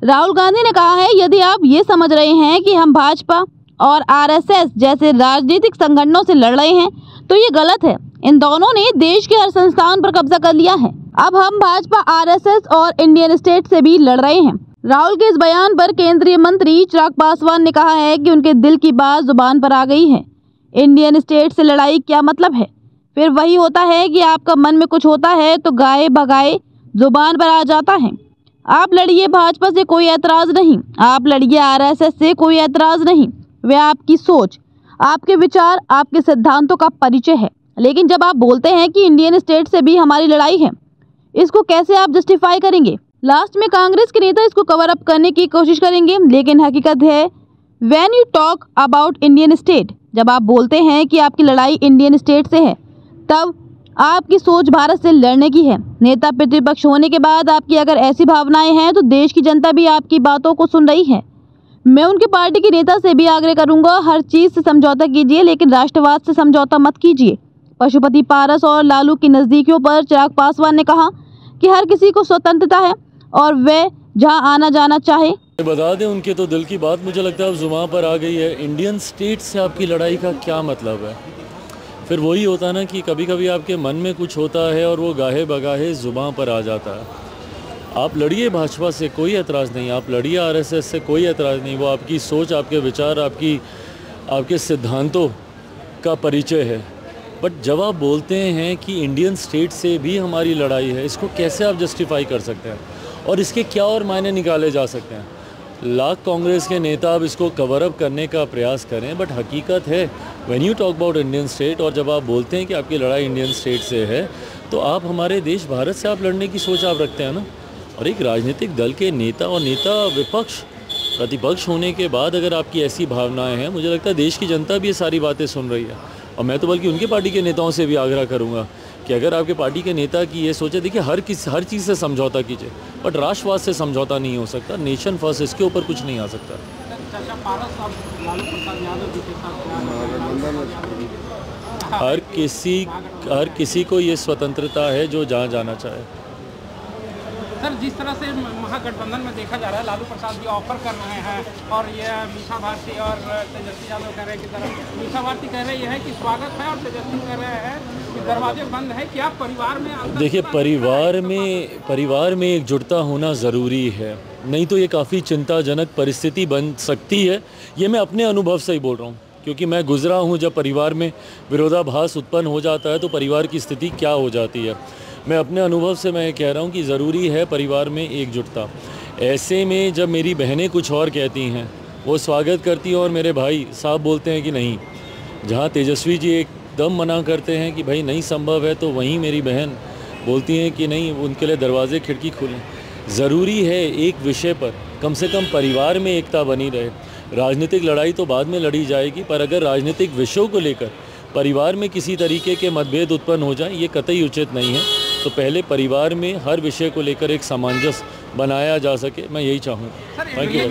राहुल गांधी ने कहा है, यदि आप ये समझ रहे हैं कि हम भाजपा और आरएसएस जैसे राजनीतिक संगठनों से लड़ रहे हैं तो ये गलत है। इन दोनों ने देश के हर संस्थान पर कब्जा कर लिया है। अब हम भाजपा, आरएसएस और इंडियन स्टेट से भी लड़ रहे हैं। राहुल के इस बयान पर केंद्रीय मंत्री चिराग पासवान ने कहा है कि उनके दिल की बात जुबान पर आ गई है। इंडियन स्टेट से लड़ाई क्या मतलब है? फिर वही होता है कि आपका मन में कुछ होता है तो गाए बगाए जुबान पर आ जाता है। आप लड़िए भाजपा से, कोई एतराज़ नहीं। आप लड़िए आरएसएस से, कोई एतराज़ नहीं। वे आपकी सोच, आपके विचार, आपके सिद्धांतों का परिचय है। लेकिन जब आप बोलते हैं कि इंडियन स्टेट से भी हमारी लड़ाई है, इसको कैसे आप जस्टिफाई करेंगे? लास्ट में कांग्रेस के नेता इसको कवर अप करने की कोशिश करेंगे, लेकिन हकीकत है when you talk about Indian state, जब आप बोलते हैं कि आपकी लड़ाई इंडियन स्टेट से है, तब आपकी सोच भारत से लड़ने की है। नेता प्रतिपक्ष होने के बाद आपकी अगर ऐसी भावनाएं हैं तो देश की जनता भी आपकी बातों को सुन रही है। मैं उनकी पार्टी के नेता से भी आग्रह करूंगा, हर चीज़ से समझौता कीजिए, लेकिन राष्ट्रवाद से समझौता मत कीजिए। पशुपति पारस और लालू की नज़दीकियों पर चिराग पासवान ने कहा कि हर किसी को स्वतंत्रता है और वह जहां आना जाना चाहे। बता दें, उनके तो दिल की बात मुझे लगता है अब जुबान पर आ गई है। इंडियन स्टेट से आपकी लड़ाई का क्या मतलब है? फिर वही होता ना कि कभी कभी आपके मन में कुछ होता है और वो गाहे बगाहे ज़ुबान पर आ जाता है। आप लड़िए भाजपा से, कोई एतराज़ नहीं। आप लड़िए आरएसएस से, कोई एतराज़ नहीं। वो आपकी सोच, आपके विचार, आपके सिद्धांतों का परिचय है। बट जब आप बोलते हैं कि इंडियन स्टेट से भी हमारी लड़ाई है, इसको कैसे आप जस्टिफाई कर सकते हैं? और इसके क्या और मायने निकाले जा सकते हैं? लाख कांग्रेस के नेता अब इसको कवर अप करने का प्रयास करें, बट हकीकत है when you talk about Indian state, और जब आप बोलते हैं कि आपकी लड़ाई इंडियन स्टेट से है, तो आप हमारे देश भारत से आप लड़ने की सोच आप रखते हैं ना। और एक राजनीतिक दल के नेता और विपक्ष प्रतिपक्ष होने के बाद अगर आपकी ऐसी भावनाएं हैं, मुझे लगता है देश की जनता भी ये सारी बातें सुन रही है। और मैं तो बल्कि उनकी पार्टी के नेताओं से भी आग्रह करूँगा कि अगर आपके पार्टी के नेता की ये सोचे, देखिए हर चीज़ से समझौता कीजिए, बट राष्ट्रवाद से समझौता नहीं हो सकता। नेशन फर्स्ट, इसके ऊपर कुछ नहीं आ सकता। हर किसी को ये स्वतंत्रता है जो जहाँ जाना चाहे। सर, जिस तरह से महागठबंधन में देखा जा रहा है, लालू प्रसाद जी ऑफर कर रहे हैं और ये मीसा भारती और तेजस्वी यादव कह रहे हैं कि तरफ मीसा भारती कह रही है कि स्वागत है और तेजस्वी कह रहे हैं कि दरवाजे बंद है। क्या परिवार में देखिए, परिवार में एकजुटता होना ज़रूरी है, नहीं तो ये काफ़ी चिंताजनक परिस्थिति बन सकती है। ये मैं अपने अनुभव से ही बोल रहा हूँ, क्योंकि मैं गुजरा हूँ। जब परिवार में विरोधाभास उत्पन्न हो जाता है तो परिवार की स्थिति क्या हो जाती है। मैं अपने अनुभव से मैं कह रहा हूँ कि ज़रूरी है परिवार में एकजुटता। ऐसे में जब मेरी बहनें कुछ और कहती हैं, वो स्वागत करती हैं, और मेरे भाई साहब बोलते हैं कि नहीं, जहाँ तेजस्वी जी एकदम मना करते हैं कि भाई नहीं संभव है, तो वहीं मेरी बहन बोलती हैं कि नहीं, उनके लिए दरवाजे खिड़की खुलें। ज़रूरी है एक विषय पर कम से कम परिवार में एकता बनी रहे। राजनीतिक लड़ाई तो बाद में लड़ी जाएगी, पर अगर राजनीतिक विषयों को लेकर परिवार में किसी तरीके के मतभेद उत्पन्न हो जाए, ये कतई उचित नहीं है। तो पहले परिवार में हर विषय को लेकर एक सामंजस्य बनाया जा सके, मैं यही चाहूँगा। Thank you.